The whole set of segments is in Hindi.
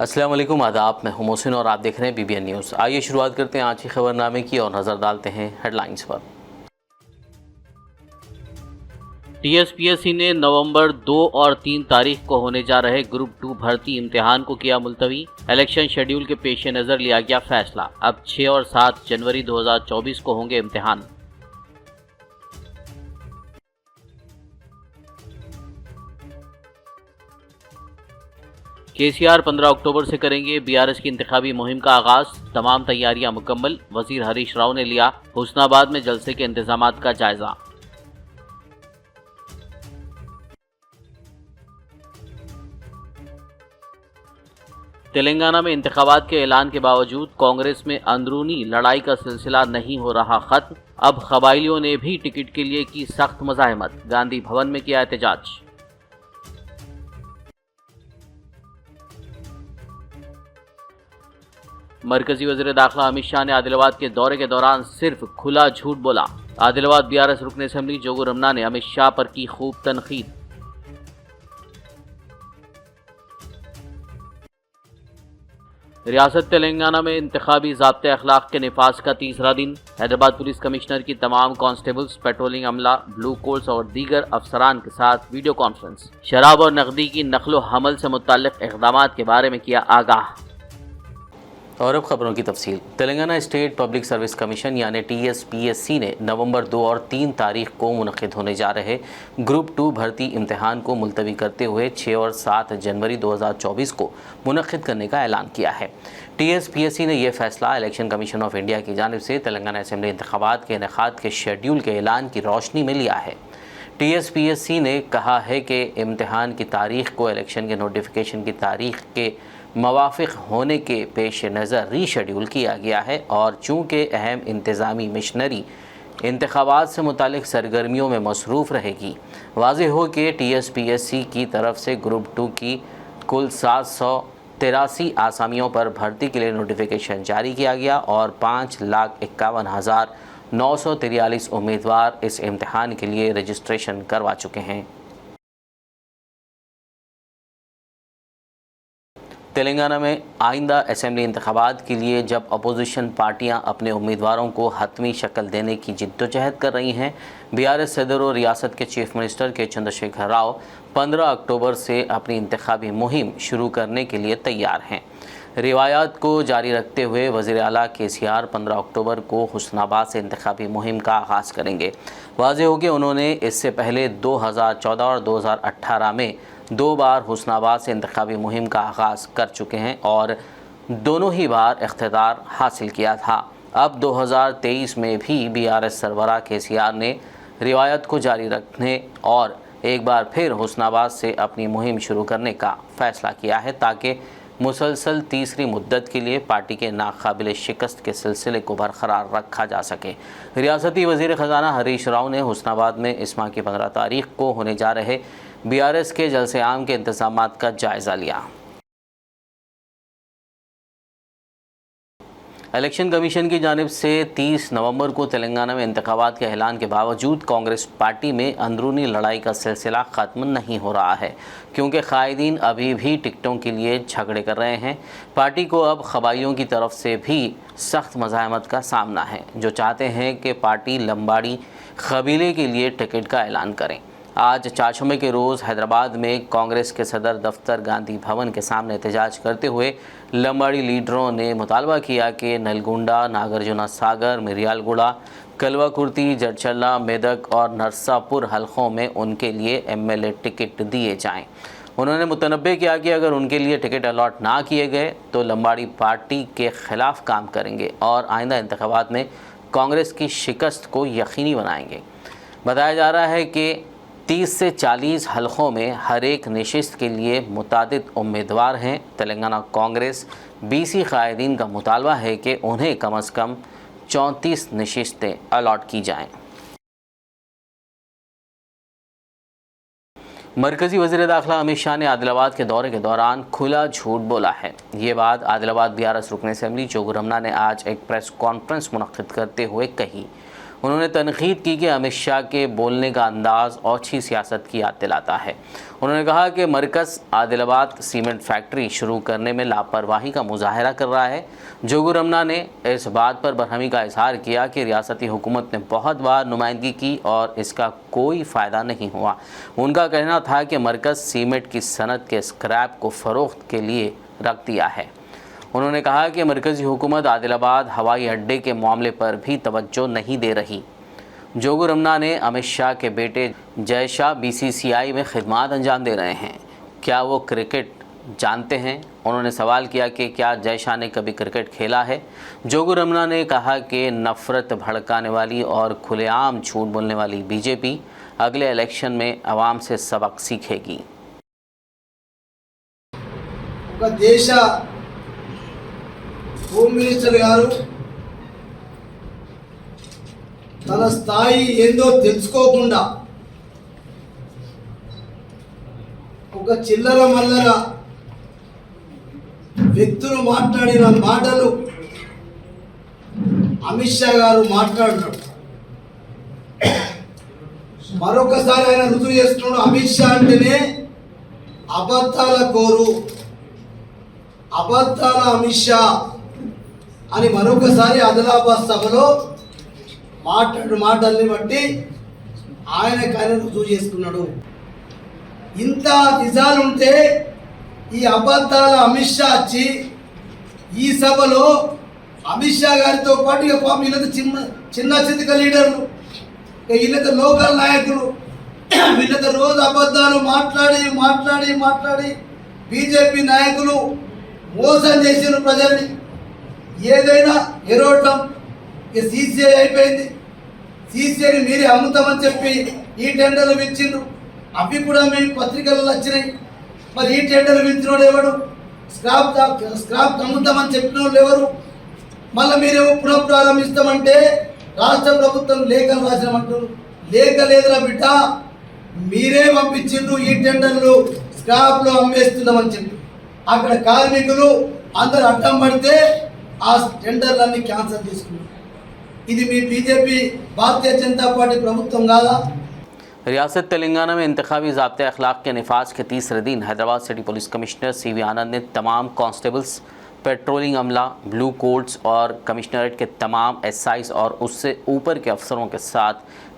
अस्सलाम वालेकुम, आदाब। मैं हूं मोहसिन और आप देख रहे हैं BBN न्यूज़। आइए शुरुआत करते हैं आज की खबरनामे की और नज़र डालते हैं हेडलाइंस पर। TSPSC ने नवंबर 2 और 3 तारीख को होने जा रहे ग्रुप 2 भर्ती इम्तिहान को किया मुलतवी। इलेक्शन शेड्यूल के पेश नज़र लिया गया फैसला। अब 6 और 7 जनवरी 2024 को होंगे इम्तिहान। KCR 15 अक्टूबर से करेंगे BRS की इंतखाबी मुहिम का आगाज। तमाम तैयारियां मुकम्मल। वजीर हरीश राव ने लिया हुस्नाबाद में जलसे के इंतजामात का जायजा। तेलंगाना में इंतखाबात के ऐलान के बावजूद कांग्रेस में अंदरूनी लड़ाई का सिलसिला नहीं हो रहा खत्म। अब कबायलियों ने भी टिकट के लिए की सख्त मुजाहिमत। गांधी भवन में किया एहतजाज। मरकजी वज़ीर दाखिला अमित शाह ने आदिलाबाद के दौरे के दौरान सिर्फ खुला झूठ बोला। आदिलाबाद BRS रुकन असेंबली जोगू रमना ने अमित शाह पर की खूब तनकीद। रियासत तेलंगाना में इंतखाबी ज़ाब्ते अखलाक के निफाज का तीसरा दिन। हैदराबाद पुलिस कमिश्नर की तमाम कांस्टेबल्स, पेट्रोलिंग अमला, ब्लू कोर्ट्स और दीगर अफसरान के साथ वीडियो कॉन्फ्रेंस। शराब और नकदी की नकलो हमल से मुतल्लिक इक़दाम के बारे में किया आगाह। और अब खबरों की तफसील। Telangana state public service commission यानी TSPSC ने नवंबर 2 और 3 तारीख को मुनक़िद होने जा रहे ग्रुप 2 भर्ती इम्तिहान को मुलतवी करते हुए 6 और 7 जनवरी 2024 को मुनक़िद करने का ऐलान किया है। TSPSC ने यह फ़ैसला इलेक्शन कमीशन ऑफ इंडिया की जानिब से तेलंगाना असेंबली इंतखाबात के इनेकाद के शेड्यूल के ऐलान की रोशनी में लिया है। TSPSC ने कहा है कि इम्तिहान की तारीख को इलेक्शन के नोटिफिकेशन की तारीख के मवाफ़िक होने के पेश नज़र रीशेड्यूल किया गया है और चूँकि अहम इंतज़ामी मिशनरी इंतखाबात से मुतालिक सरगर्मियों में मसरूफ़ रहेगी, वाज़ेह हो कि TSPSC की तरफ से ग्रुप 2 की कुल 783 आसामियों पर भर्ती के लिए नोटिफिकेशन जारी किया गया और 5,51,943 उम्मीदवार इस इम्तिहान के लिए रजिस्ट्रेशन करवा चुके हैं। तेलंगाना में आइंदा असेंबली इंतखाबात के लिए जब अपोजिशन पार्टियां अपने उम्मीदवारों को हतमी शक्ल देने की जिद्दोजहद कर रही हैं, BRS सदर और रियासत के चीफ मिनिस्टर के चंद्रशेखर राव 15 अक्टूबर से अपनी इंतखाबी मुहिम शुरू करने के लिए तैयार हैं। रिवायात को जारी रखते हुए वज़ीर आला KCR 15 अक्टूबर को हुस्नाबाद से इंतखाबी मुहिम का आगाज़ करेंगे। वाज़ेह हो कि उन्होंने इससे पहले 2014 और 2018 में 2 बार हुस्नाबाद से इंतखाबी मुहिम का आगाज़ कर चुके हैं और दोनों ही बार इख्तिदार हासिल किया था। अब 2023 में भी BRS सरबराह KCR ने रिवायत को जारी रखने और एक बार फिर हुस्नाबाद से अपनी मुहिम शुरू करने का फ़ैसला किया है ताकि मुसलसल तीसरी मुद्दत के लिए पार्टी के नाकाबिल शिकस्त के सिलसिले को बरकरार रखा जा सके। रियासती वज़ीर ख़जाना हरीश राव ने हुस्नाबाद में इस माह की 15 तारीख को होने जा रहे BRS के जलसे आम के इंतज़ामात का जायज़ा लिया। इलेक्शन कमीशन की जानिब से 30 नवंबर को तेलंगाना में इंतखाबात के ऐलान के बावजूद कांग्रेस पार्टी में अंदरूनी लड़ाई का सिलसिला ख़त्म नहीं हो रहा है, क्योंकि कायदीन अभी भी टिकटों के लिए झगड़े कर रहे हैं। पार्टी को अब कबायलियों की तरफ से भी सख्त मज़ाहमत का सामना है, जो चाहते हैं कि पार्टी लंबाड़ी कबीले के लिए टिकट का ऐलान करें। आज चारशंबे के रोज़ हैदराबाद में कांग्रेस के सदर दफ्तर गांधी भवन के सामने एहतजाज करते हुए लंबाड़ी लीडरों ने मुतालबा किया कि नलगुंडा, नागार्जुन सागर, मिरियालगुड़ा, कलवा-कुर्ती, जडचल्ला, मेदक और नरसापुर हलकों में उनके लिए MLA टिकट दिए जाएं। उन्होंने मुतनब्बे किया कि अगर उनके लिए टिकट अलॉट ना किए गए तो लंबाड़ी पार्टी के ख़िलाफ़ काम करेंगे और आइंदा इंतखाबात में कांग्रेस की शिकस्त को यकीनी बनाएंगे। बताया जा रहा है कि 30 से 40 हलकों में हर एक नशिस्त के लिए मुतादिद उम्मीदवार हैं। तेलंगाना कांग्रेस BC कायदीन का मुतालबा है कि उन्हें कम अज़ कम 34 नशिस्तें अलॉट की जाएं। मरकज़ी वज़ीर दाखिला अमित शाह ने आदिलाबाद के दौरे के दौरान खुला झूठ बोला है। ये बात आदिलाबाद BRS रुकन असेंबली जोगू रमना ने आज एक प्रेस कॉन्फ्रेंस मुनक़्क़िद करते हुए कही। उन्होंने तनकीद की कि अमित शाह के बोलने का अंदाज औछी सियासत की याद दिलाता है। उन्होंने कहा कि मरकज़ आदिलाबाद सीमेंट फैक्ट्री शुरू करने में लापरवाही का मुजाहरा कर रहा है। जोगू रमना ने इस बात पर बरहमी का इजहार किया कि रियासती हुकूमत ने बहुत बार नुमाइंदगी की और इसका कोई फ़ायदा नहीं हुआ। उनका कहना था कि मरकज़ सीमेंट की सनत के स्क्रैप को फ़रोख्त के लिए रख दिया है। उन्होंने कहा कि मरकज़ी हुकूमत आदिलाबाद हवाई अड्डे के मामले पर भी तवज्जो नहीं दे रही। जोगू रमना ने अमित शाह के बेटे जय शाह BCCI में खिदमात अंजाम दे रहे हैं, क्या वो क्रिकेट जानते हैं? उन्होंने सवाल किया कि क्या जय शाह ने कभी क्रिकेट खेला है। जोगू रमना ने कहा कि नफ़रत भड़काने वाली और खुलेआम झूठ बोलने वाली BJP अगले इलेक्शन में आवाम से सबक सीखेगी। देश హోమ్ మినిస్టర్ గారు తన స్థాయి ఏందో తెలుసుకోకుండా ఒక చిల్లర మల్లర వ్యక్తులు మాట్లాడిన మాటలు అమిత్ షా గారు మాట్లాడినారు. మరొకసారి ఆయన రుజువు చేస్తున్నాడు, అమిత్ షా అంటేనే అబద్ధాల కోరు, అబద్ధాల అమిత్ షా అని మరొకసారి ఆదిలాబాద్ సభలో మాటల్ని బట్టి ఆయన రుజువు చేసుకున్నాడు. ఇంత నిజాలుంటే ఈ అబద్ధాల అమిత్ షా వచ్చి ఈ సభలో అమిత్ షా గారితో పాటు ఇక పాపం వీళ్ళతో చిన్న చితిక లీడర్లు, వీళ్ళతో లోకల్ నాయకులు, వీళ్ళతో రోజు అబద్ధాలు మాట్లాడి BJP నాయకులు మోసం చేసిన ప్రజల్ని. ఏదైనా ఎరోటం ఇక CCI అయిపోయింది. CCIని మీరే అమ్ముతామని చెప్పి ఈ టెండర్లు ఇచ్చిండ్రు, అవి కూడా మీ పత్రికల్లో వచ్చినాయి. మరి ఈ టెండర్లు ఇచ్చినోడు ఎవడు? స్క్రాప్ అమ్ముతామని చెప్పిన వాళ్ళు ఎవరు? మళ్ళీ మీరేమో పునఃప్రారంభిస్తామంటే రాష్ట్ర ప్రభుత్వం లేఖలు రాసినామంటారు. లేఖ లేదురా బిడ్డ, మీరే పంపించిండ్రు ఈ టెండర్లు స్క్రాప్లో అమ్మేస్తున్నామని చెప్పి. అక్కడ కార్మికులు అందరు అడ్డం పడితే ఆ టెండర్లన్నీ క్యాన్సిల్ చేసుకున్నారు. ఇది మీ BJP भारतीय जनता पार्टी ప్రభుత్వం కాదా? रियासत तेलंगाना में इंतखाबी ज़ाब्ते अखलाक के नफाज के तीसरे दिन Hyderabad city police commissioner CV आनंद ने तमाम कांस्टेबल्स, पेट्रोलिंग अमला, ब्लू कोड्स और कमिश्नरेट के तमाम SIs और उससे ऊपर के अफसरों के साथ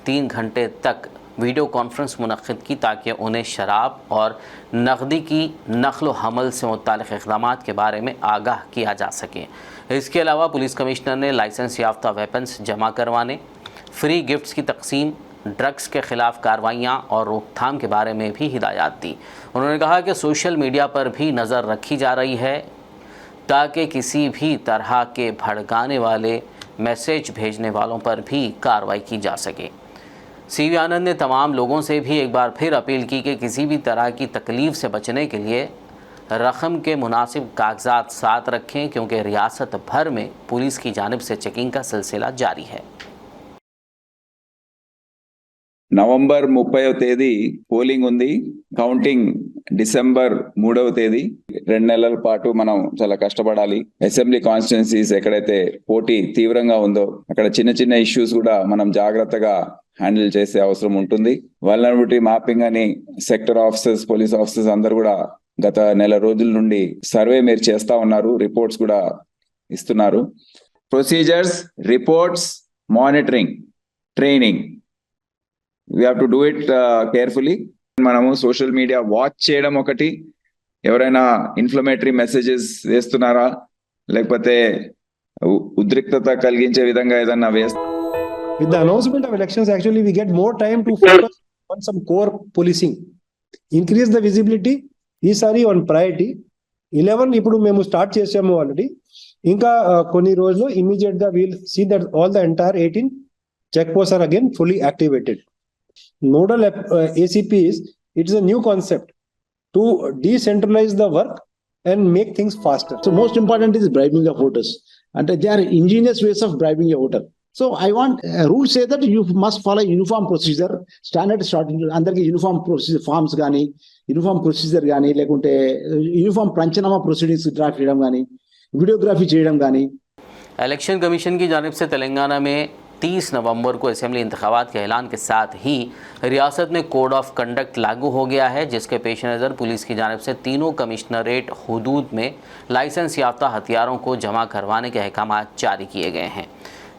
3 घंटे तक वीडियो कॉन्फ्रेंस मुनक़्क़िद की ताकि उन्हें शराब और नकदी की नक़्ल व हमल से मुताल्लिक़ इक़दामात के बारे में आगाह किया जा सके। इसके अलावा पुलिस कमिश्नर ने लाइसेंस याफ्ता वेपन्स जमा करवाने, फ्री गिफ्ट्स की तकसीम, ड्रग्स के ख़िलाफ़ कार्रवाइयाँ और रोकथाम के बारे में भी हिदायत दी। उन्होंने कहा कि सोशल मीडिया पर भी नज़र रखी जा रही है ताकि किसी भी तरह के भड़काने वाले मैसेज भेजने वालों पर भी कार्रवाई की जा सके। CV आनंद ने तमाम लोगों से भी एक बार फिर अपील की कि किसी भी तरह की तकलीफ़ से बचने के लिए रकम के मुनासिब कागजात साथ रखें, क्योंकि रियासत भर में पुलिस की जानिब से चेकिंग का सिलसिला जारी है। నవంబర్ 30వ తేదీ పోలింగ్ ఉంది, కౌంటింగ్ డిసెంబర్ 3వ తేదీ. 2 నెలల పాటు మనం చాలా కష్టపడాలి. అసెంబ్లీ కాన్స్టిట్యున్సీస్ ఎక్కడైతే పోటీ తీవ్రంగా ఉందో అక్కడ చిన్న చిన్న ఇష్యూస్ కూడా మనం జాగ్రత్తగా హ్యాండిల్ చేసే అవసరం ఉంటుంది. వల్నరబిలిటీ మ్యాపింగ్ అని సెక్టర్ ఆఫీసర్స్, పోలీస్ ఆఫీసర్స్ అందరూ కూడా గత నెల రోజుల నుండి సర్వే మీరు చేస్తా ఉన్నారు, రిపోర్ట్స్ కూడా ఇస్తున్నారు. Procedures, reports, monitoring, training, we have to do it carefully. మనము సోషల్ మీడియా వాచ్ చేయడం ఒకటి, ఎవరైనా ఇన్ఫ్లమేటరీ మెసేజెస్ వేస్తున్నారా లేకపోతే ఉద్రిక్తత కలిగించే విధంగా ఏదైనా With the announcement of elections, actually we get more time to focus on some core policing, increase the visibility. ఈసారి on priority 11 ఇప్పుడు మేము స్టార్ట్ చేసాము ఆల్రెడీ. ఇంకా కొన్ని రోజులు ఇమీడియట్ గా we'll see that all the entire 18 check posts are again fully activated. Nodal ACPs, it is a new concept to decentralize the work and make things faster. So most important is bribing the voters, and there are ingenious ways of bribing a voter. So I want rules say that you must follow uniform procedure, standard starting under uniform procedure forms gaani, uniform procedure gaani, lekunte uniform panchanaama proceedings draft cheyadam gaani, videography cheyadam gaani. Election commission की जानिब से तेलंगाना में 30 नवंबर को असेंबली इंतखाबात के ऐलान के साथ ही रियासत में कोड ऑफ कंडक्ट लागू हो गया है, जिसके पेश नज़र पुलिस की जानिब से तीनों कमिश्नरेट हुदूद में लाइसेंस याफ्ता हथियारों को जमा करवाने के अहकाम जारी किए गए हैं।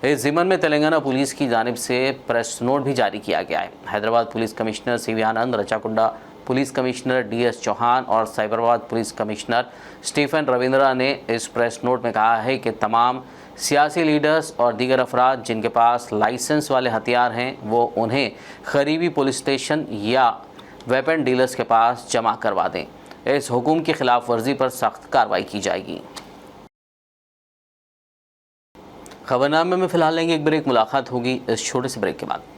इस ज़िम्मन में तेलंगाना पुलिस की जानिब से प्रेस नोट भी जारी किया गया है। Hyderabad police commissioner C V Anand, Rachakonda police commissioner DS Chauhan और साइबराबाद पुलिस कमिश्नर स्टीफन रविंद्रा ने इस प्रेस नोट में कहा है कि तमाम सियासी लीडर्स और दीगर अफराद जिनके पास लाइसेंस वाले हथियार हैं वो उन्हें करीबी पुलिस स्टेशन या वेपन डीलर्स के पास जमा करवा दें। इस हुक्म की खिलाफ वर्जी पर सख्त कार्रवाई की जाएगी। खबरनामे में फिलहाल लेंगे एक ब्रेक, मुलाकात होगी इस छोटे से ब्रेक के बाद।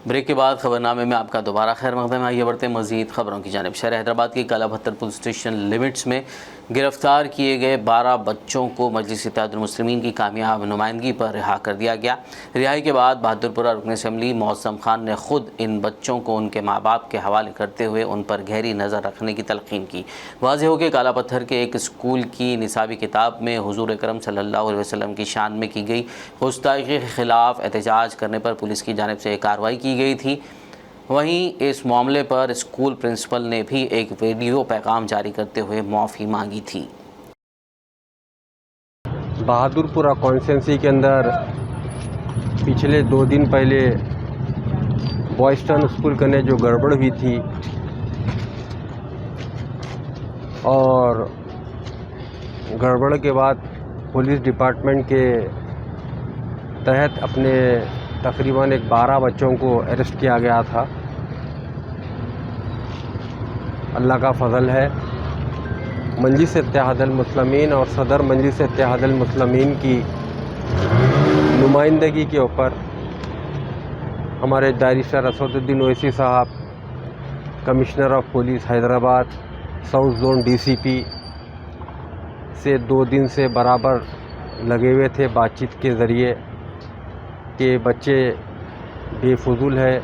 ब्रेक के बाद खबरनामे में आपका दोबारा खैर मकदम। आइए बढ़ते हैं मज़ीद खबरों की जानिब। शहर हैदराबाद के कालापत्थर पुलिस स्टेशन लिमिट्स में गिरफ्तार किए गए 12 बच्चों को मजलिस इत्तेहादुल मुस्लिमीन की कामयाब नुमाइंदगी पर रिहा कर दिया गया। रिहाई के बाद बहादुरपुरा रुकन असम्बली मौसम खान ने खुद इन बच्चों को उनके माँ बाप के हवाले करते हुए उन पर गहरी नज़र रखने की तलकीन की। वाज़ेह हो कि कालापत्थर के एक स्कूल की निसाबी किताब में हुजूर अकरम सल्लल्लाहु अलैहि वसल्लम की शान में की गई गुस्ताखी के ख़िलाफ़ एहतजाज करने पर पुलिस की जानिब से कार्रवाई की गई थी। वहीं इस मामले पर स्कूल प्रिंसिपल ने भी एक वीडियो पैगाम जारी करते हुए माफ़ी मांगी थी। बहादुरपुरा कॉन्स्टिट्यूंसी के अंदर पिछले 2 दिन पहले बॉयस्टन स्कूल करने जो गड़बड़ हुई थी और गड़बड़ के बाद पुलिस डिपार्टमेंट के तहत अपने तकरीबन 12 बच्चों को अरेस्ट किया गया था। अल्लाह का फ़ज़ल है, मजलिस इत्तेहादुल मुस्लिमीन और सदर मजलिस इत्तेहादुल मुस्लिमीन की नुमाइंदगी के ऊपर हमारे बैरिस्टर असदुद्दीन ओवैसी साहब, commissioner of police Hyderabad south zone DCP से 2 दिन से बराबर लगे हुए थे बातचीत के ज़रिए कि बच्चे बेफजूल है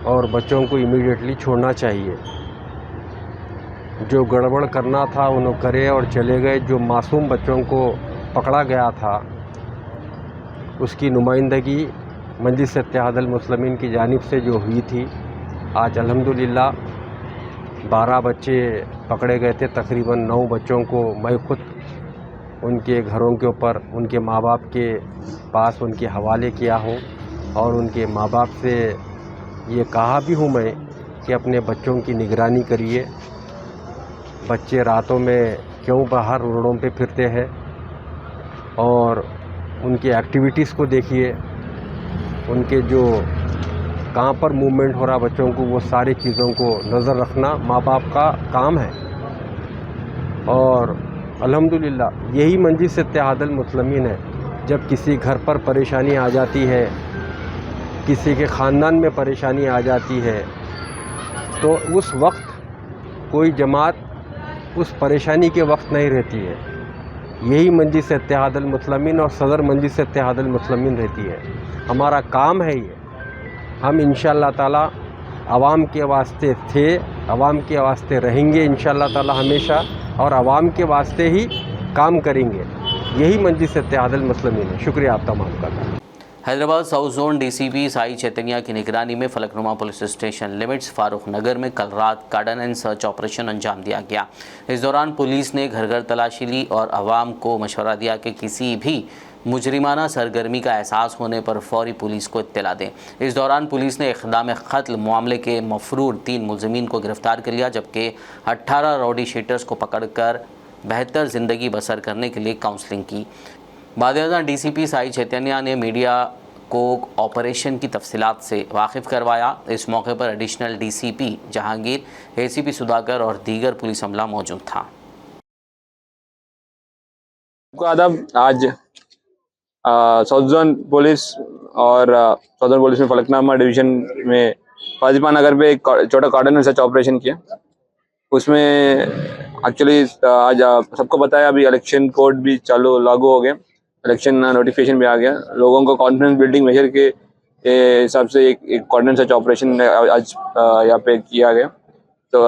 और बच्चों को इमीडिएटली छोड़ना चाहिए। जो गड़बड़ करना था उन्होंने करे और चले गए। जो मासूम बच्चों को पकड़ा गया था उसकी नुमाइंदगी मजलिस इत्तेहादुल मुस्लिमीन की जानिब से जो हुई थी, आज अल्हम्दुलिल्लाह 12 बच्चे पकड़े गए थे। तकरीबन 9 बच्चों को मैं खुद उनके घरों के ऊपर उनके माँ बाप के पास उनके हवाले किया हूँ और उनके माँ बाप से ये कहा भी हूँ मैं कि अपने बच्चों की निगरानी करिए। बच्चे रातों में क्यों बाहर रोडों पे फिरते हैं और उनकी एक्टिविटीज़ को देखिए, उनके जो कहाँ पर मूवमेंट हो रहा बच्चों को, वो सारी चीज़ों को नज़र रखना माँ बाप का काम है। और अल्हम्दुलिल्लाह यही मजलिस इत्तेहादुल मुस्लिमीन है। जब किसी घर पर परेशानी आ जाती है, किसी के ख़ानदान में परेशानी आ जाती है, तो उस वक्त कोई जमात उस परेशानी के वक्त नहीं रहती है। यही मजलिस इत्तेहादुल मुस्लिमीन और सदर मजलिस इत्तेहादुल मुस्लिमीन रहती है। हमारा काम है ये। हम इंशाअल्लाह ताला आवाम के वास्ते थे, आवाम के वास्ते रहेंगे इंशाअल्लाह ताला हमेशा, और आवाम के वास्ते ही काम करेंगे। यही मजलिस इत्तेहादुल मुस्लिमीन है। शुक्रिया आप तमाम का। Hyderabad south zone DCP Sai Chaitanya की निगरानी में Falaknuma police station limits Farooq Nagar में कल रात कार्डन एंड सर्च ऑपरेशन अंजाम दिया गया। इस दौरान पुलिस ने घर घर तलाशी ली और आवाम को मशवरा दिया कि किसी भी मुजरिमाना सरगर्मी का एहसास होने पर फौरी पुलिस को इत्तला दें। इस दौरान पुलिस ने इक़दाम क़त्ल मामले के मफरूर 3 मुलज़िमीन को गिरफ़्तार कर लिया, जबकि 18 राउडी शीटर्स को पकड़कर बेहतर ज़िंदगी बसर करने के लिए काउंसलिंग की। बादशाह DCP साई चैतन्या ने मीडिया को ऑपरेशन की तफसीलात से वाकिफ़ करवाया। इस मौके पर additional DCP Jahangir, ACP Sudhakar और दीगर पुलिस अमला मौजूद था। आपको आदाब। आज साउथ जोन पुलिस और साउथर्न पुलिस में फलकनामा डिवीजन में फाजिपा नगर पे एक छोटा कार्डन सर्च ऑपरेशन किया। उसमें एक्चुअली आज सबको पता है अभी इलेक्शन कोड भी लागू हो गया, इलेक्शन नोटिफिकेशन भी आ गया। लोगों को कॉन्फिडेंस बिल्डिंग मेजर के हिसाब से एक कार्डन सर्च ऑपरेशन आज यहाँ पे किया गया। तो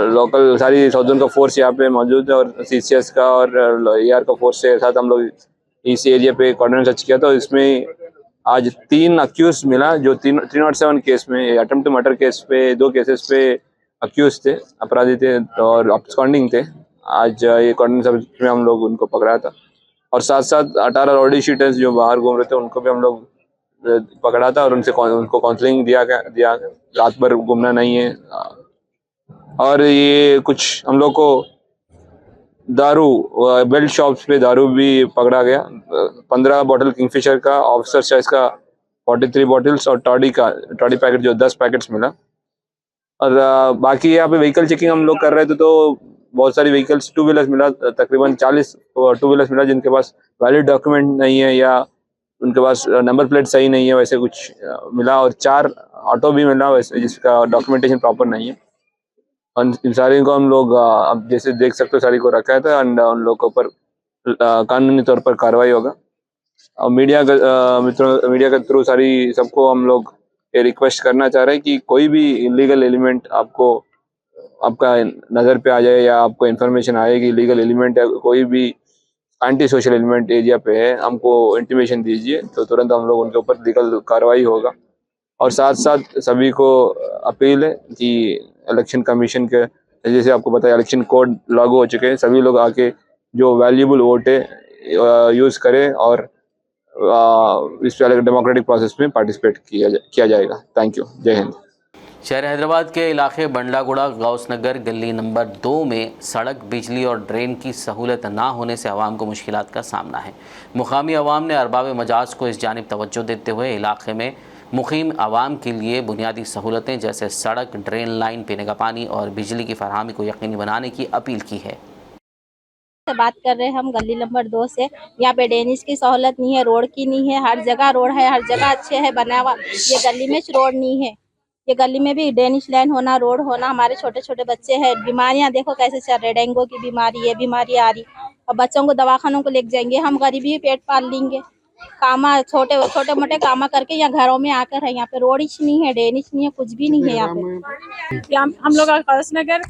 लोकल सारी साउथ जोन का फोर्स यहाँ पे मौजूद है और CCS का और AR का फोर्स के साथ हम लोग इस एरिया पे कॉर्डन सर्च किया। तो इसमें आज 3 अक्यूज मिला जो 307 केस में अटेम्प्ट टू मर्डर केस पे 2 केसेस पे अक्यूज थे, अपराधी थे और अब्सकॉन्डिंग थे। आज ये कॉर्डन सर्च में हम लोग उनको पकड़ा था और साथ साथ 18 रॉडी शीटर्स जो बाहर घूम रहे थे उनको भी हम लोग पकड़ा था और उनको काउंसलिंग दिया रात भर घूमना नहीं है। और ये कुछ हम लोग को दारू बेल्ट शॉप्स पे दारू भी पकड़ा गया। 15 बॉटल किंगफिशर का, ऑफिसर साइज का 43 बॉटल्स और टॉडी पैकेट जो 10 पैकेट्स मिला। और बाकी यहाँ पे व्हीकल चेकिंग हम लोग कर रहे थे तो बहुत सारी व्हीकल्स 2 व्हीलर्स मिला, तकरीबन 40 2 व्हीलर्स मिला जिनके पास वैलिड डॉक्यूमेंट नहीं है या उनके पास नंबर प्लेट सही नहीं है, वैसे कुछ मिला। और 4 ऑटो भी मिला वैसे जिसका डॉक्यूमेंटेशन प्रॉपर नहीं है। इन सारे को हम लोग अब जैसे देख सकते हो सारी को रखा था एंड उन लोगों के ऊपर कानूनी तौर पर कार्रवाई होगा। और मीडिया के थ्रू सारी सबको हम लोग ये रिक्वेस्ट करना चाह रहे हैं कि कोई भी इलीगल एलिमेंट आपका नज़र पे आ जाए या आपको इन्फॉर्मेशन आए कि इलीगल एलिमेंट है, कोई भी एंटी सोशल एलिमेंट एरिया पे है, हमको इंटीमेशन दीजिए तो तुरंत हम लोग उनके ऊपर लीगल कार्रवाई होगा। और साथ साथ सभी को अपील है कि इलेक्शन कमीशन के जैसे आपको पता है इलेक्शन कोड लागू हो चुके हैं, सभी लोग आके जो वैल्यूबल वोट है यूज़ करें और इस डेमोक्रेटिक प्रोसेस में पार्टिसिपेट किया जाएगा। Thank you. जय हिंद। शहर हैदराबाद के इलाके बंडलागुड़ा गौसनगर गली नंबर 2 में सड़क, बिजली और ड्रेन की सहूलत ना होने से आवाम को मुश्किलात का सामना है। मुकामी आवाम ने अरबाब मजाज को इस जानिब तवज्जो देते हुए इलाके में मुकीम आवाम के लिए बुनियादी सहूलतें जैसे सड़क, ड्रेन लाइन, पीने का पानी और बिजली की फरहमी को यकीनी बनाने की अपील की है। बात कर रहे हैं हम गली नंबर 2 से। यहाँ पे ड्रेनेज की सहूलत नहीं है, रोड की नहीं है। हर जगह रोड है, हर जगह अच्छे है बना हुआ, ये गली में रोड नहीं है। ये गली में भी ड्रेनेज लाइन होना, रोड होना, हमारे छोटे छोटे बच्चे हैं। बीमारियां देखो कैसे चल रहे, डेंगू की बीमारी, ये बीमारी आ रही और बच्चों को दवाखानों को लेके जाएंगे, हम गरीबी पेट पाल लेंगे। कामा छोटे मोटे कामा करके यहाँ घरों में आकर है। यहाँ पे रोड नहीं है, ड्रेनेज नहीं है, कुछ भी नहीं है यहाँ पे। हम लोग गौसनगर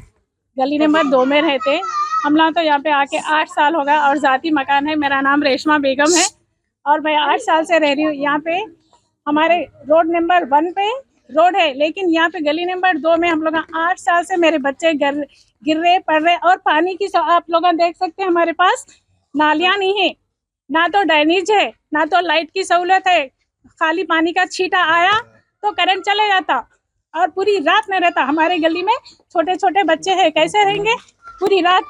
गली नंबर 2 में रहते। हम लोग तो यहाँ पे आके 8 साल हो गया और ज़ाती मकान है। मेरा नाम रेशमा बेगम है और मैं 8 साल से रह रही हूँ यहाँ पे। हमारे रोड नंबर 1 पे रोड है, लेकिन यहाँ पे गली नंबर 2 में हम लोग 8 साल से मेरे बच्चे गिर रहे पड़ रहे। और पानी की आप लोग देख सकते हैं हमारे पास नालियाँ नहीं है, ना तो ड्रेनेज है, ना तो लाइट की सहूलत है। खाली पानी का छींटा आया तो करंट चले जाता और पूरी रात में रहता। हमारे गली में छोटे छोटे बच्चे हैं, कैसे रहेंगे पूरी रात,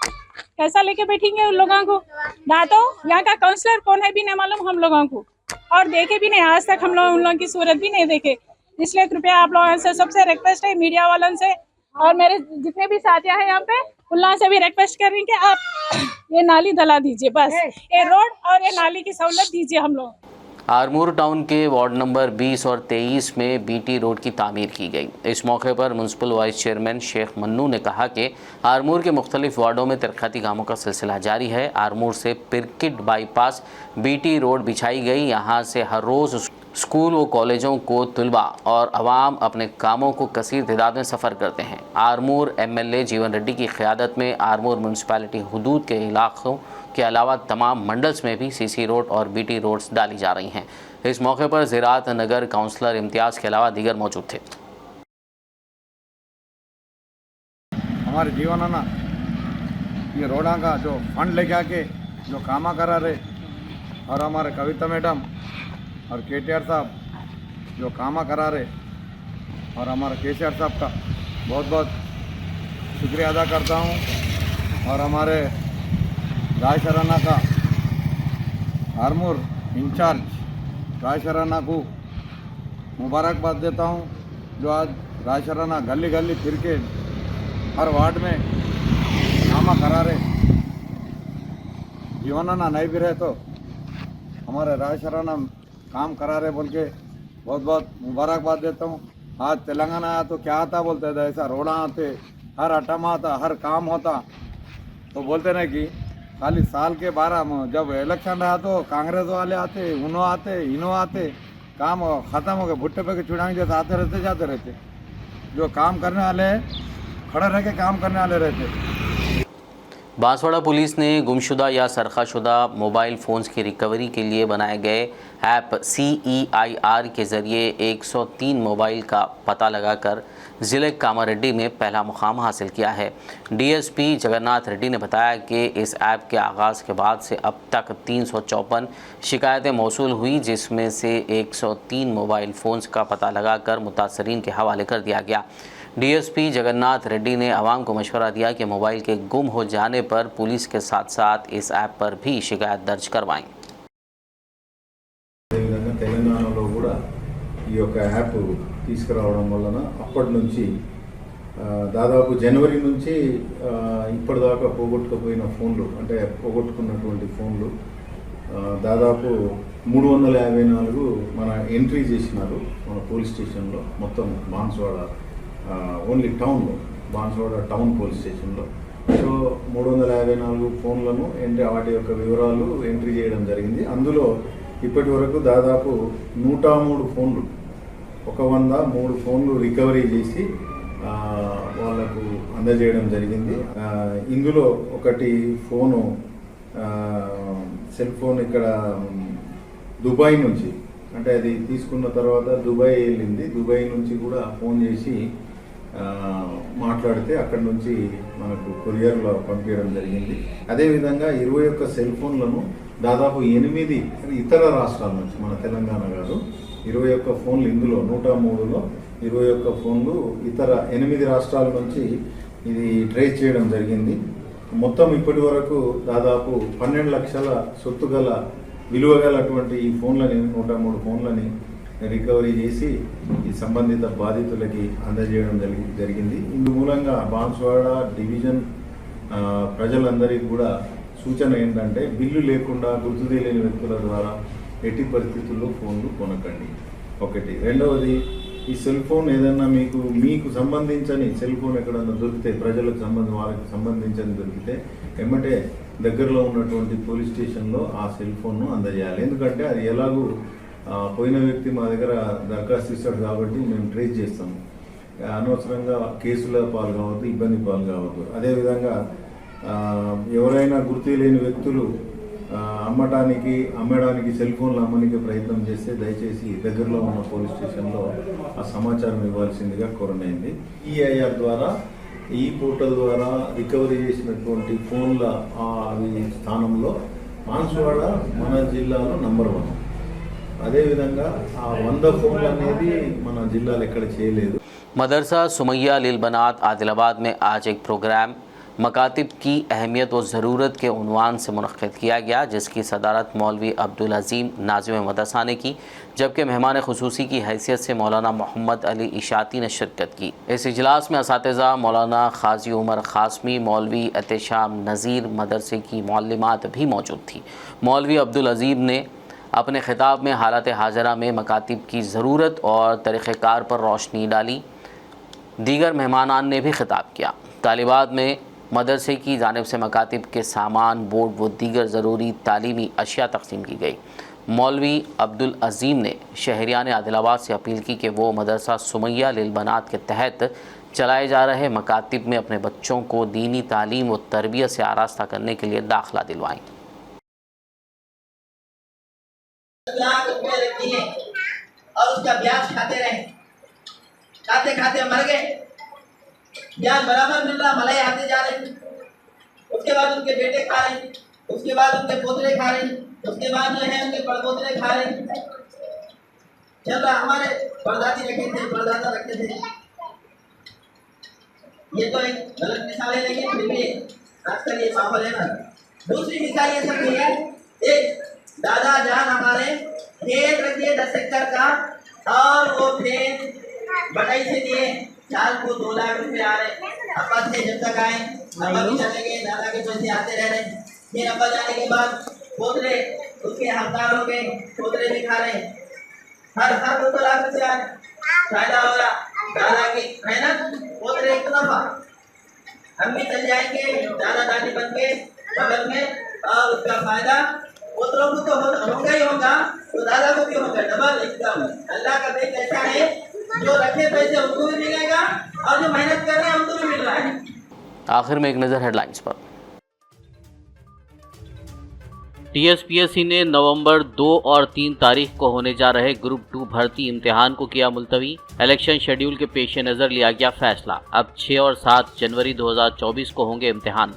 कैसा लेके बैठेंगे उन लोगों को। ना तो यहाँ का काउंसलर कौन है भी नहीं मालूम हम लोगों को, और देखे भी नहीं आज तक हम लोग उन लोगों की सूरत भी नहीं देखे। इसलिए कृपया आप लोगों से सबसे रिक्वेस्ट है, मीडिया वालों से और मेरे जितने भी साथियाँ हैं यहाँ पे, उन लोगों से भी रिक्वेस्ट कर रही हैं कि आप ये नाली डला दीजिए, बस ये रोड और ये नाली की सहूलत दीजिए हम लोग। आरमूर टाउन के वार्ड नंबर 20 और 23 में BT रोड की तामीर की गई। इस मौके पर municipal vice chairman Sheikh Mannu ने कहा कि आरमूर के मुख्तलिफ वार्डों में तरक्याती कामों का सिलसिला जारी है। आरमूर से पिरकिट बाईपास BT रोड बिछाई गई। यहाँ से हर रोज़ स्कूल व कॉलेजों को तलबा और आवाम अपने कामों को कसीर तादाद में सफ़र करते हैं। आरमूर MLA जीवन रेड्डी की क़यादत में आरमूर म्यूनसिपैलिटी हुदूद के इलाक़ों के अलावा तमाम मंडल्स में भी CC रोड और BT रोड्स डाली जा रही हैं। इस मौके पर ज़राअत नगर काउंसलर इम्तियाज़ के अलावा दीगर मौजूद थे। हमारे जीवन ना ये रोडा का जो फंड लेके आके जो कामा करा रहे, और हमारे कविता मैडम और KTR साहब जो कामा करा रहे, और हमारे KCR साहब का बहुत बहुत शुक्रिया अदा करता हूँ। और हमारे राय शराना का आरमूर इंचार्ज राय शराना को मुबारकबाद देता हूँ, जो आज राय शराना गली गली फिर के हर वार्ड में कामा करा रहे। जीवनाना नहीं भी रहे तो हमारे रायशराना काम करा रहे बोल के बहुत बहुत मुबारकबाद देता हूँ। आज तेलंगाना आया तो क्या आता बोलते थे, ऐसा रोड़ा आते, हर अटम आता, हर काम होता। तो बोलते ना कि खाली साल के 12 जब इलेक्शन रहा तो कांग्रेस वाले आते, उन्हों आते, इन्हों आते, काम ख़त्म हो गए, भुट्टे पे के चुड़ाएंगे जैसे आते रहते जाते रहते। जो काम करने वाले खड़े रह के काम करने वाले रहते। बांसवाड़ा पुलिस ने गुमशुदा या सरखाशुदा मोबाइल फ़ोन्स की रिकवरी के लिए बनाए गए ऐप CEIR के ज़रिए 103 मोबाइल का पता लगाकर ज़िले कामारेड्डी में पहला मुकाम हासिल किया है। DSP जगन्नाथ रेड्डी ने बताया कि इस ऐप के आगाज़ के बाद से अब तक 354 शिकायतें मौसूल हुई, जिसमें से 103 मोबाइल फ़ोन्स का पता लगाकर मुतासरीन के हवाले कर दिया गया। DSP जगन्नाथ रेड्डी ने आवाम को मशवरा दिया कि मोबाइल के गुम हो जाने पर पुलिस के साथ साथ इस ऐप पर भी शिकायत दर्ज करवाएं। తెలంగాణలో కూడా ఈ యొక్క యాప్ తీసుకురావడం వలన అప్పటి నుంచి దాదాపు జనవరి నుంచి ఇప్పటిదాకా పోగొట్టుకుపోయిన ఫోన్లు అంటే పోగొట్టుకున్నటువంటి ఫోన్లు దాదాపు 354 మన ఎంట్రీ చేసినారు మన పోలీస్ స్టేషన్లో, మొత్తం బాన్స్వాడ ఓన్లీ టౌన్లో, బాన్స్వాడ టౌన్ పోలీస్ స్టేషన్లో. సో 354 ఫోన్లను వాటి యొక్క వివరాలు ఎంట్రీ చేయడం జరిగింది. అందులో ఇప్పటి వరకు దాదాపు 103 ఫోన్లు, 103 ఫోన్లు రికవరీ చేసి వాళ్ళకు అందజేయడం జరిగింది. ఇందులో ఒకటి ఫోను సెల్ ఫోన్ ఇక్కడ దుబాయ్ నుంచి, అంటే అది తీసుకున్న తర్వాత దుబాయ్ వెళ్ళింది, దుబాయ్ నుంచి కూడా ఫోన్ చేసి మాట్లాడితే అక్కడి నుంచి మనకు కొరియర్లో పంపించడం జరిగింది. అదేవిధంగా 21 సెల్ ఫోన్లను దాదాపు 8 ఇతర రాష్ట్రాల నుంచి, మన తెలంగాణ కాదు, 21 ఫోన్లు, ఇందులో 103లో 21 ఫోన్లు ఇతర 8 రాష్ట్రాల నుంచి ఇది ట్రేస్ చేయడం జరిగింది. మొత్తం ఇప్పటి వరకు దాదాపు 12 లక్షల సొత్తు గల విలువ గలటువంటి ఈ ఫోన్లని 103 ఫోన్లని రికవరీ చేసి ఈ సంబంధిత బాధితులకి అందజేయడం జరిగింది. ఇందు మూలంగా బాన్స్వాడ డివిజన్ ప్రజలందరికీ కూడా సూచన ఏంటంటే బిల్లు లేకుండా గుర్తు తెలియని వ్యక్తుల ద్వారా ఎట్టి పరిస్థితుల్లో ఫోన్లు కొనకండి. ఒకటి. రెండవది, ఈ సెల్ ఫోన్ ఏదన్నా మీకు సంబంధించని సెల్ ఫోన్ ఎక్కడన్నా దొరికితే, ప్రజలకు వాళ్ళకి సంబంధించని దొరికితే ఎమ్మటే దగ్గరలో ఉన్నటువంటి పోలీస్ స్టేషన్లో ఆ సెల్ ఫోన్ను అందజేయాలి. ఎందుకంటే అది ఎలాగూ పోయిన వ్యక్తి మా దగ్గర దరఖాస్తు ఇస్తాడు కాబట్టి మేము ట్రేస్ చేస్తాము. అనవసరంగా కేసుల పాలు కావద్దు, ఇబ్బంది పాలు కావద్దు. అదేవిధంగా ఎవరైనా గుర్తు లేని వ్యక్తులు అమ్మడానికి సెల్ ఫోన్లు అమ్మడానికి ప్రయత్నం చేస్తే దయచేసి దగ్గరలో ఉన్న పోలీస్ స్టేషన్లో ఆ సమాచారం ఇవ్వాల్సిందిగా కోరనైంది. EIR ద్వారా, ఈ పోర్టల్ ద్వారా రికవరీ చేసినటువంటి ఫోన్ల స్థానంలో బాన్స్వాడ మన జిల్లాలో నంబర్ 1. అదేవిధంగా ఆ 100 ఫోన్లు అనేది మన జిల్లాలో ఎక్కడ చేయలేదు. मदरसा सुमैया लिल बनात आदिलाबाद में आज एक प्रोग्राम मकातिब की अहमियत व ज़रूरत के उन्वान से मुनक़्क़िद किया गया, जिसकी सदारत मौलवी अब्दुल अज़ीम नाज़िम मदरसा ने की, जबकि मेहमान ख़ुसूसी की हैसियत से मौलाना मोहम्मद अली इशाती ने शिरकत की। इस इजलास में असातिज़ा मौलाना खाजी उमर ख़ासमी, मौलवी एहतशाम नज़ीर, मदरसे की मौल्लिमात भी मौजूद थी। मौलवी अब्दुल अज़ीम ने अपने ख़िताब में हालत हाजरा में मकातिब की ज़रूरत और तरीक़ेकार पर रोशनी डाली। दीगर मेहमानान ने भी ख़िताब किया। तालिबात में मदरसे की जानिब से मकातिब के सामान, बोर्ड व दीगर ज़रूरी तालीमी अशिया तक़सीम की गई। मौलवी अब्दुल अज़ीम ने शहरियान आदिलाबाद से अपील की कि वो मदरसा सुमैया लिल बनात के तहत चलाए जा रहे मकातिब में अपने बच्चों को दीनी तालीम व तरबियत से आरास्ता करने के लिए दाखिला दिलवाएँ। और उसका ब्याज खाते रहे, खाते मर गए, ब्याज बराबर मिल रहा, मलाई आते जा रहे, उसके बाद उनके बेटे खा रहे, उसके बाद उनके पोतरे खा रहे, उसके बाद जो है उनके पड़पोतरे खा रहे। चल रहा, हमारे परदादी रखे थे, परदादा रखे थे। ये तो एक गलत मिसाल है, लेकिन फिर भी आजकल ये माहौल है ना। दूसरी मिसाल ये सब है, एक दादा जान हमारे खेत रखिए 10 एकड़ का, और वो खेत बटाई से दिए, साल को 2 लाख रुपए आ रहे। अपा से जब तक आए, अपा भी चले गए, दादा के पैसे आते रह रहे। ये नंबर जाने के बाद पोतरे उसके हकदार हो गए, पोतरे भी खा रहे हैं। हर 2 लाख से फायदा हो रहा, दादा की मेहनत पोतरे एक नफा। हम भी चल जाएंगे दादा दादी बन के बगल में, और उसका फायदा पोतरों को तो होगा ही होगा, तो दादा को भी होगा डबल एकदम। अल्लाह का देश ऐसा है, जो रखे पैसे उनको भी मिलेगा और जो मेहनत कर रहे हैं उनको भी मिल रहा है। आखिर में एक नज़र हेडलाइंस पर। टीएसपीएससी ने नवंबर 2 और 3 तारीख को होने जा रहे ग्रुप 2 भर्ती इम्तिहान को किया मुलतवी। इलेक्शन शेड्यूल के पेश नज़र लिया गया फैसला। अब 6 और 7 जनवरी 2024 को होंगे इम्तिहान।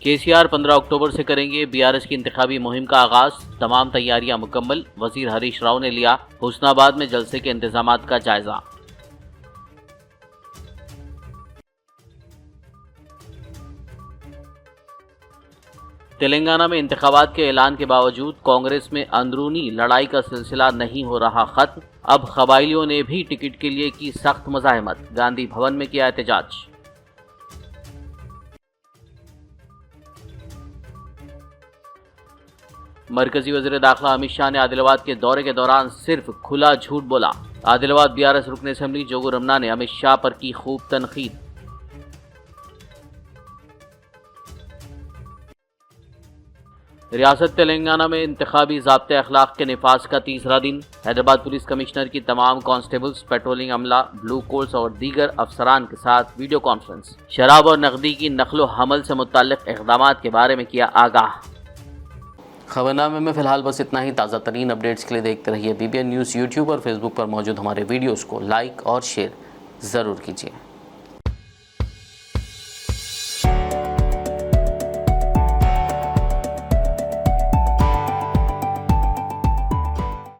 केसीआर 15 अक्टूबर से करेंगे बीआरएस की इंतखाबी मुहिम का आगाज। तमाम तैयारियां मुकम्मल। वजीर हरीश राव ने लिया हुस्नाबाद में जलसे के इंतजामात का जायजा। तेलंगाना में इंतखाबात के ऐलान के बावजूद कांग्रेस में अंदरूनी लड़ाई का सिलसिला नहीं हो रहा खत्म। अब कबाइलियों ने भी टिकट के लिए की सख्त मुजाहिमत। गांधी भवन में किया एहतजाज। मरकजी वज़ीर दाखिला अमित शाह ने आदिलाबाद के दौरे के दौरान सिर्फ खुला झूठ बोला। आदिलाबाद बीआरएस रुकन असेंबली जोगू रमना ने अमित शाह पर की खूब तनकीद। रियासत तेलंगाना में इंतखाबी ज़ाब्ते अखलाक के निफाज का तीसरा दिन। हैदराबाद पुलिस कमिश्नर की तमाम कांस्टेबल्स, पेट्रोलिंग अमला, ब्लू कोल्स और दीगर अफसरान के साथ वीडियो कॉन्फ्रेंस। शराब और नकदी की नकलो हमल से मुताल्लिक इक़दामात के बारे में किया आगाह। खबरनामे में फ़िलहाल बस इतना ही। ताज़ा तरीन अपडेट्स के लिए देखते रहिए BBN न्यूज़। यूट्यूब और फेसबुक पर मौजूद हमारे वीडियोज़ को लाइक और शेयर ज़रूर कीजिए।